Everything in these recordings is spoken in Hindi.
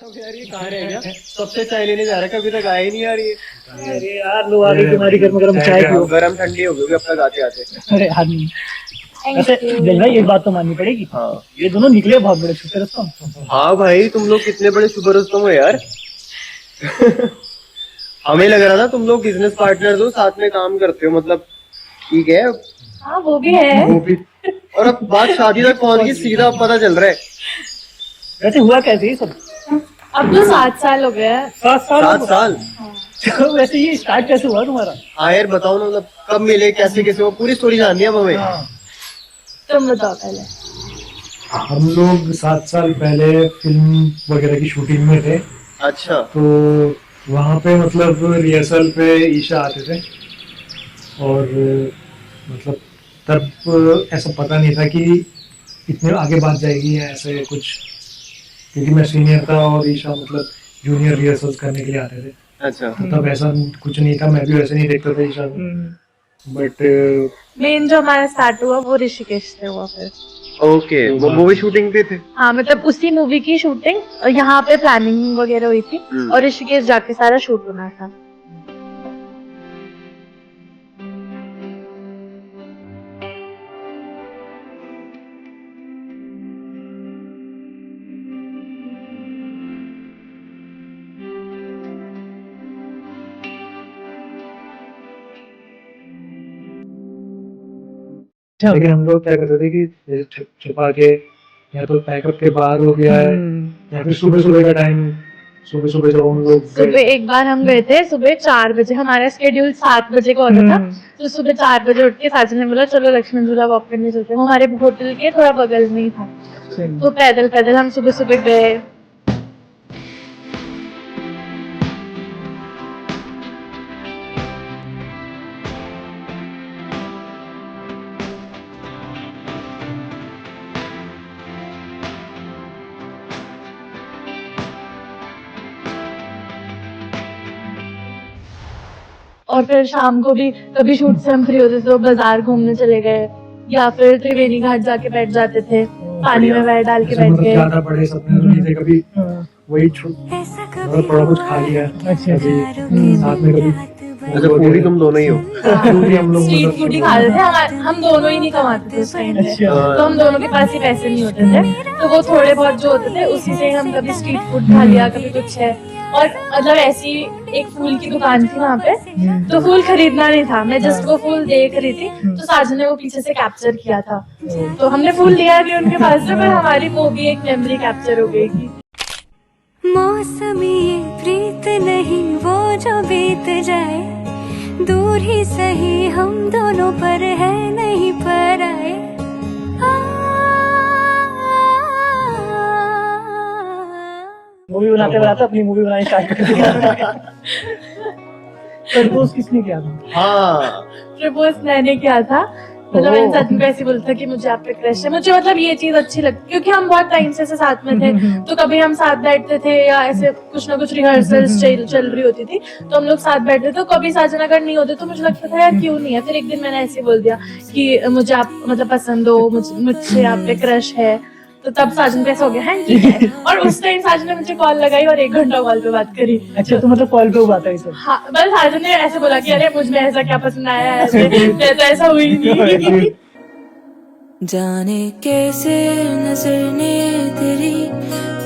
यार ये कहाँ रह गया? सबसे चाय लेने जा रहा है, कभी तक आया ही नहीं यार ये। अरे यार लो आ गई तुम्हारी गर्म गर्म चाय पियो। गरम ठंडी हो गई अब तक आते आते। अरे आदमी वैसे दिल भाई एक बात तो माननी पड़ेगी। हाँ ये दोनों निकले बहुत बड़े छुपे रुस्तम। हाँ भाई, तुम लोग कितने बड़े सुपर रुस्तम हो यार। हमें लग रहा था तुम लोग बिजनेस पार्टनर हो, साथ में काम करते हो, मतलब ठीक है। हाँ वो भी है। वो भी। और अब बात शादी तक पहुंच गई, सीधा पता चल रहा है। वैसे हुआ कैसे ये सब? अब तो 7 साल हो गया है। 7 साल 7 साल। तो वैसे ये स्टार्ट कैसे हुआ तुम्हारा? हाँ यार बताओ ना, मतलब कब मिले, कैसे कैसे, वो पूरी स्टोरी जाननी है अब हमें। तुम बताओ पहले। हम लोग 7 साल पहले फिल्म वगैरह की शूटिंग में थे। अच्छा। तो वहाँ पे मतलब रिहर्सल पे ईशा आते थे और मतलब तब ऐसा पता नहीं था कि इतने आगे बात जाएगी या ऐसे कुछ, क्योंकि मैं सीनियर था और ईशा मतलब जूनियर रिहर्सल्स करने के लिए आते थे। अच्छा। तो तब ऐसा कुछ नहीं था, मैं भी वैसे नहीं देखता था ईशा को। बट मेन जो हमारा स्टार्ट हुआ वो ऋषिकेश से हुआ फिर। ओके, वो मूवी शूटिंग पे थे। हाँ मतलब उसी मूवी की शूटिंग यहाँ पे प्लानिंग वगैरह हुई थी और ऋषिकेश जाके सारा शूट होना था। लेकिन हम लोग क्या करते थे कि जैसे छुपा के या तो पैकअप के बाहर हो गया है या फिर सुबह सुबह का टाइम, सुबह सुबह जब हम लोग सुबह एक बार हम गए थे, सुबह 4 बजे, हमारा स्केड्यूल 7 बजे का होता था। तो सुबह 4 बजे उठ के साजन ने बोला चलो लक्ष्मण झूला वॉक करने चलते हैं। वो हमारे होटल के थोड़ा बगल में ही था। तो पैदल पैदल हम सुबह सुबह गए। और फिर शाम को भी कभी शूट से हम फ्री होते थे तो बाजार घूमने चले गए या फिर त्रिवेणी घाट जाके बैठ जाते थे, पानी में पैर डाल के बैठ गए। ज्यादा बड़े सपने तो नहीं थे कभी, वही थोड़ा कुछ खा लिया कभी साथ में, कभी अच्छा पूरी तुम दोनों ही हो। पूरी हम लोग स्ट्रीट फूड ही खाते थे। हम दोनों ही नहीं कमाते थे उस टाइम पे। तो हम दोनों के पास ही पैसे नहीं होते थे, तो वो थोड़े बहुत जो होते थे उसी से हम कभी स्ट्रीट फूड खा लिया, कभी कुछ है। और मतलब ऐसी एक फूल की दुकान थी वहाँ पे, तो फूल खरीदना नहीं था, मैं जस्ट वो फूल देख रही थी तो साजन ने वो पीछे से कैप्चर किया था। तो हमने फूल लिया नहीं उनके पास से, पर हमारी वो भी एक मेमोरी कैप्चर हो गई थी। मौसमी प्रीत नहीं वो जो बीत जाए, दूर ही सही हम दोनों पर है नहीं पर आए। मूवी बनाते बनाते अपनी मूवी बनानी स्टार्ट कर दिया। प्रपोज किसने किया था? हाँ प्रपोज मैंने किया था। मतलब मैंने सच में ऐसे बोला था कि मुझे आप पे क्रश है। मुझे मतलब ये चीज अच्छी लगती क्योंकि हम बहुत टाइम से साथ में थे, तो कभी हम साथ बैठते थे या ऐसे कुछ ना कुछ रिहर्सल्स चल रही होती थी तो हम लोग साथ बैठते थे। तो कभी साजन अगर नहीं होते तो मुझे लगता था यार क्यों नहीं है। फिर एक दिन मैंने ऐसे बोल दिया कि मुझे आप मतलब पसंद हो, मुझसे आप पे क्रश है। तो तब साजन कैसा हो गया है ठीक है। और उस टाइम साजन ने मुझे कॉल लगाई और 1 घंटा कॉल पे बात करी। अच्छा तो मतलब कॉल पे हुआ था ये सब? हाँ बस साजन ने ऐसे बोला कि अरे मुझ में ऐसा क्या पसंद आया है, ऐसा हुई नहीं। जाने कैसे नजर ने तेरी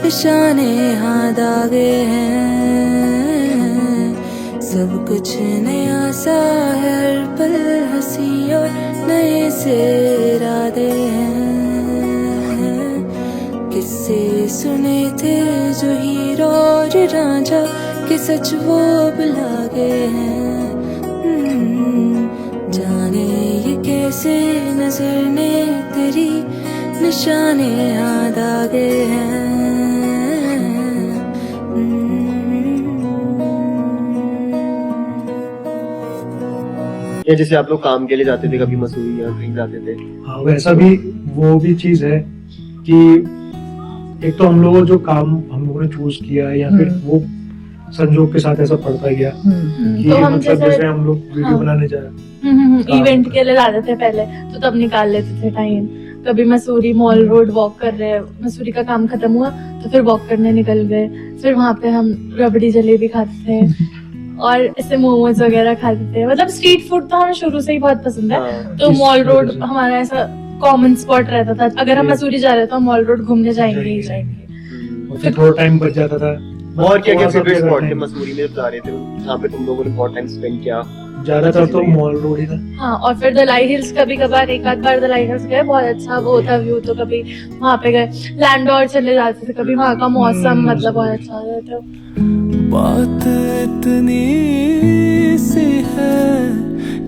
निशाने हाथ दागे हैं, सब कुछ नया सा है, हर पल हंसी और नए से इरादे हैं। किससे सुने थे जो हीरो और रांझा के सच वो बुलागे हैं। जाने ये कैसे नजर ने तेरी निशाने याद आ गए हैं। ये जैसे आप लोग काम के लिए जाते थे, कभी मसूरी या कहीं जाते थे। हाँ वैसा भी वो भी चीज है कि एक तो हम लोगों जो काम हम लोगों ने चूज किया या फिर वो संजोग के साथ ऐसा पड़ता गया कि तो हम मतलब जैसे हम लोग वीडियो बनाने जाए इवेंट के लिए जाते थे पहले, तो तब निकाल लेते थे टाइम। कभी मसूरी मॉल रोड वॉक कर रहे हैं, मसूरी का काम खत्म हुआ तो फिर वॉक करने निकल गए, फिर वहाँ पे हम रबड़ी जलेबी खाते थे और ऐसे मोमोज वगैरह खाते थे। मतलब स्ट्रीट फूड तो हमें शुरू से ही बहुत पसंद है, हाँ, तो मॉल रोड हमारा ऐसा कॉमन स्पॉट रहता था। अगर हम मसूरी जा रहे हैं तो हम मॉल रोड घूमने जाएंगे ही जाएंगे। और फिर थोड़ा टाइम बच जाता था। और क्या क्या थोड़ा सा फेवरेट फिर स्पॉट थे time- मसूरी में जब जा रहे थे, जहाँ पे तुम लोगों ने बहुत टाइम स्पेंड किया? ज्यादातर तो मॉल रोड ही था। हाँ, और फिर दलाई हिल्स कभी कभार एक आध बार दलाई हिल्स गए, बहुत अच्छा वो था व्यू, तो कभी वहाँ पे गए। लैंडोर चले जाते थे, कभी वहाँ का मौसम मतलब बहुत अच्छा होता था। बात इतनी सी है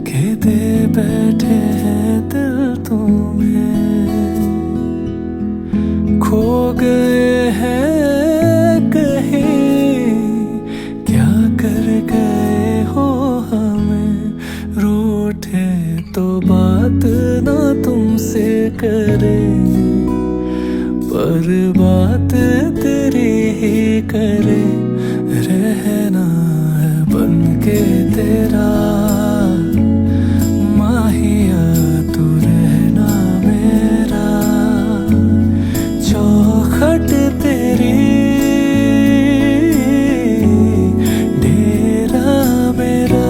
कि दे बैठे हैं दिल तुम्हें, खो गए हैं कहीं, क्या कर गए हो हमें, रूठे तो बात ना तुमसे करे, पर बात तेरी ही करे, रहना है बनके तेरा, माहिया तू रहना मेरा, चौखट तेरी डेरा मेरा,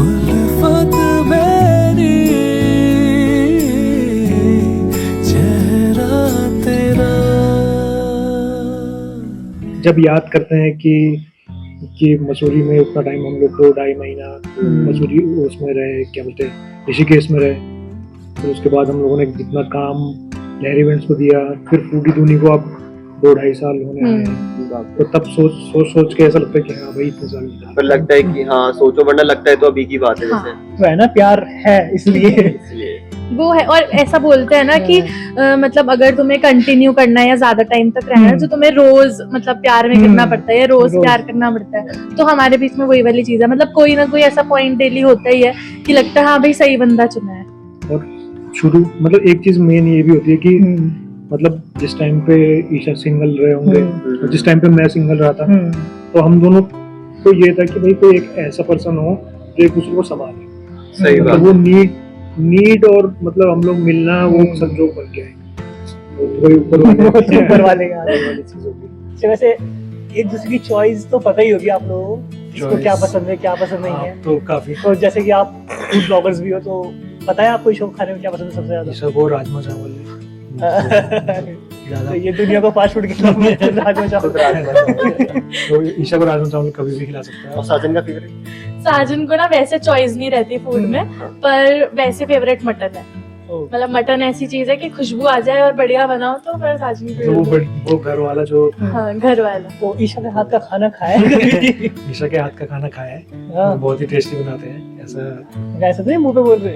उल्फत मेरी चेहरा तेरा। जब याद करते हैं कि मसूरी में उतना टाइम हम लोग 2-2.5 महीना मसूरी उसमें रहे, क्या बोलते हैं, ऋषिकेश में रहे, फिर उसके बाद हम लोगों ने जितना काम लहरी इवेंट्स को दिया, फिर फूडी दूनी को अब 2-2.5 साल होने आए हैं। तो तब सोच के ऐसा लगता है कि हाँ भाई इतने साल बीत गए। पर लगता है कि हाँ सोचो, वरना लगता है तो अभी की बात है जैसे। तो है ना, प्यार है इसलिए। इसलिए वो है, और ऐसा बोलते हैं ना कि मतलब अगर तुम्हें कंटिन्यू करना है या ज्यादा टाइम तक रहना है तो तुम्हें रोज मतलब प्यार में करना पड़ता है, या रोज प्यार करना पड़ता है। तो हमारे बीच में वही वाली चीज है, मतलब कोई ना कोई ऐसा पॉइंट डेली होता ही है कि लगता है हाँ भाई सही बंदा चुना है। और शुरू मतलब एक चीज मेन ये भी होती है कि मतलब जिस टाइम पे ईशा सिंगल रहे होंगे और जिस टाइम पे मैं सिंगल रहा था, तो हम दोनों को ये था कि भाई कोई एक ऐसा पर्सन हो जो एक दूसरे को संभाले। सही बात। मतलब वो नीड और मतलब हम लोग मिलना वो संजोग बन गया है, तो वही ऊपर वाले वाली चीज होगी। अच्छा, वैसे एक दूसरे की चॉइस तो पता ही होगी आप लोगों को, किसको क्या पसंद है क्या पसंद नहीं है। तो काफी तो जैसे कि आप फूड ब्लॉगर्स भी हो, तो पता है आपको शौक खाने में क्या पसंद है सबसे ज्यादा? ईशा को राजमा चावल तो ये दुनिया को फास्ट फूड के खिलाफ में राजमा चावल। तो ईशा को राजमा चावल कभी भी खिला सकता है। और साजन का फेवरेट? साजन को ना वैसे चॉइस नहीं रहती फूड में, पर वैसे फेवरेट मटन है। मतलब मटन ऐसी चीज है कि खुशबू आ जाए और बढ़िया बनाओ तो फिर साजन की तो वो घर वाला जो हाँ, घर वाला। तो ईशा के हाथ का खाना खाया है कभी? ईशा के हाथ का खाना खाया है, हाँ। वो बहुत ही टेस्टी बनाते हैं। ऐसा ऐसा तो नहीं मुंह पे बोल रहे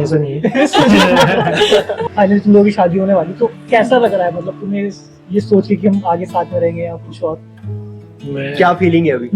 ऐसा नहीं है। फाइनली तुम लोगों की शादी होने वाली, तो कैसा लग रहा है? मतलब तुम्हें ये सोच के कि हम आगे साथ में रहेंगे या कुछ और? क्या फीलिंग है अभी?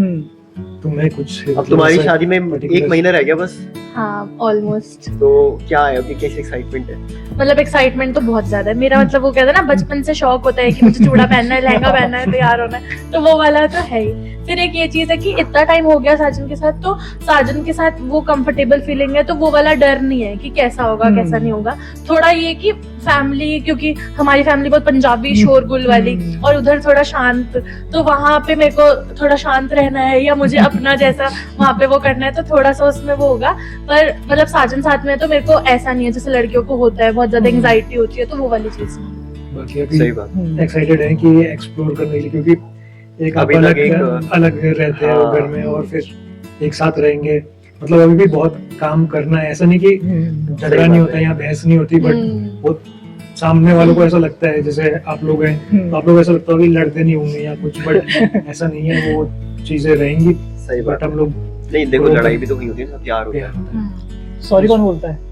तुम्हें कुछ अब तुम्हारी शादी में 1 महीना रह गया बस, हाँ ऑलमोस्ट। तो क्या है अभी, कैसी एक्साइटमेंट है? मतलब एक्साइटमेंट तो बहुत ज्यादा है मेरा। मतलब वो कहता है ना, बचपन से शौक होता है कि मुझे चूड़ा पहनना है, लहंगा पहनना है, तैयार होना है, तो वो वाला तो है ही। फिर एक ये चीज है कि इतना टाइम हो गया साजन के साथ, तो साजन के साथ वो कंफर्टेबल फीलिंग है, तो वो वाला डर नहीं है कि कैसा होगा कैसा नहीं होगा। थोड़ा ये कि फैमिली, क्योंकि हमारी फैमिली बहुत पंजाबी शोरगुल वाली और उधर थोड़ा शांत, तो वहां पे मेरे को थोड़ा शांत रहना है या मुझे अपना जैसा वहां पे वो करना है, तो थोड़ा सा उसमें वो होगा। पर मतलब साजन साथ में तो मेरे को ऐसा नहीं है जैसे लड़कियों को होता है, बहुत ज्यादा एंजाइटी होती है, तो वो वाली चीज नहीं। बाकी अभी सही बात। एक्साइटेड है कि एक्सप्लोर करने के लिए, क्योंकि एक अभी अलग तक एक- अलग रहते हैं हाँ। घर में और फिर एक साथ रहेंगे। मतलब अभी भी बहुत काम करना है, ऐसा नहीं कि झगड़ा नहीं होता है या बहस नहीं होती, बट वो सामने वालों को ऐसा लगता है जैसे आप लोग हैं, तो आप लोग ऐसा लगता है कि लड़ते नहीं होंगे या कुछ, बट ऐसा नहीं है, वो चीजें रहेंगी। सही बात। बट हम लोग नहीं देखो, लड़ाई भी तो हुई होती है ना, प्यार होता है। सॉरी कौन बोलता है?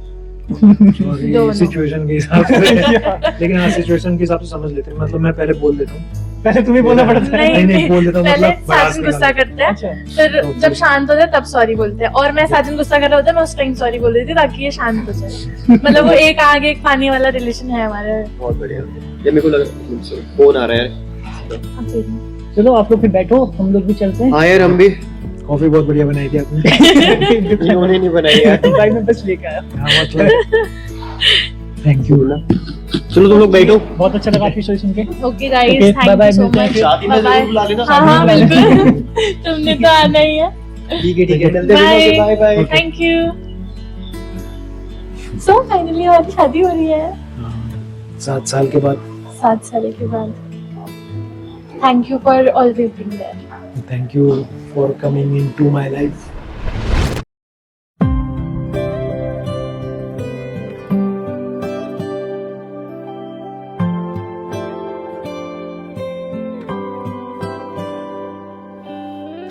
दोनों। सिचुएशन के हिसाब से लेकिन हाँ, सिचुएशन के हिसाब से समझ लेते हैं। मतलब मैं पहले बोल देता हूँ, पहले तुम्हें बोलना पड़ता है। नहीं बोल देता हूँ, पहले मतलब बड़ा साजन गुस्सा करता है, अच्छा, फिर जब शांत होता है तब सॉरी बोलते हैं, और मैं साजन गुस्सा कर रहा होता है मैं उस टाइम सॉरी बोल देती हूँ ताकि ये शांत हो जाए। मतलब वो एक आगे एक पानी वाला रिलेशन है हमारा। बहुत बढ़िया। ये मेरे को लगा फोन आ रहा है। चलो आप लोग फिर बैठो, हम लोग भी चलते हैं। हाँ यार, हम भी कॉफी बहुत बढ़िया बनाई थी आपने। इन्होंने नहीं बनाई है। भाई मैं बस लेकर आया। हाँ, मतलब थैंक यू ना। चलो तुम लोग बैठो। बहुत अच्छा लगा आपकी स्टोरी सुन के। Okay guys, Okay, thank bye-bye, you so मिलते हैं मच। फिर। शादी में जरूर बुला लेना। हाँ हाँ शादी में बुला लेना। बिल्कुल, तुमने तो आना ही है। ठीक है मिलते हैं। Bye. Bye bye. Thank you. So finally हमारी शादी हो रही है 7 साल के बाद। 7 साल के बाद। Thank you for always being there. Thank you for coming into my life.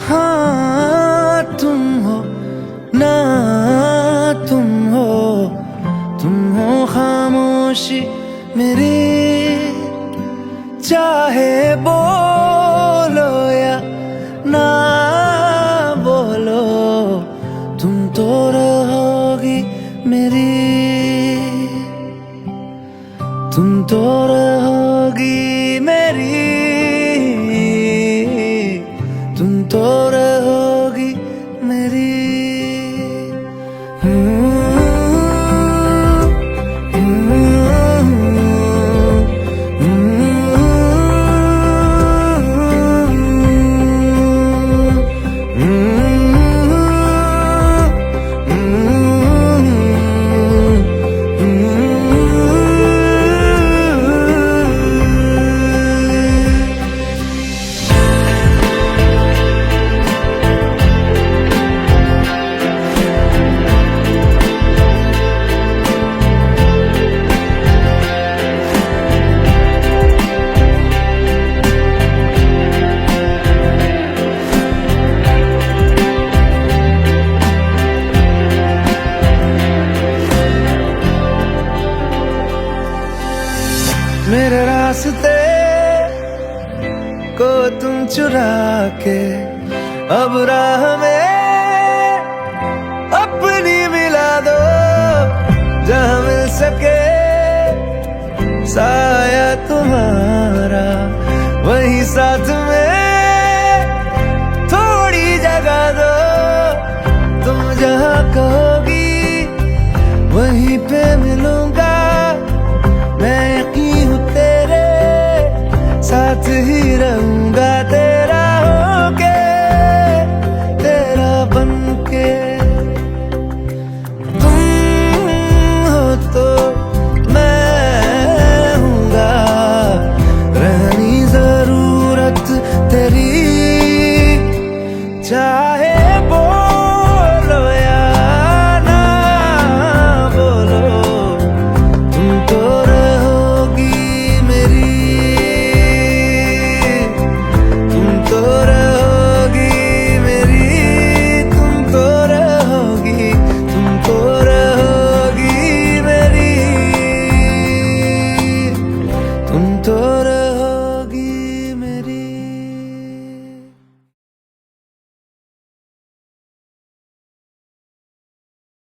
हाँ तुम हो ना, तुम हो खामोशी मेरी, चाहे बोलो या ना बोलो, तुम तो रहोगी मेरी, तुम तो रहोगी मेरी, तुम तो रहोगी मेरी। मेरे रास्ते को तुम चुरा के अब राह में अपनी मिला दो, जहाँ मिल सके साया तुम्हारा वही साथ में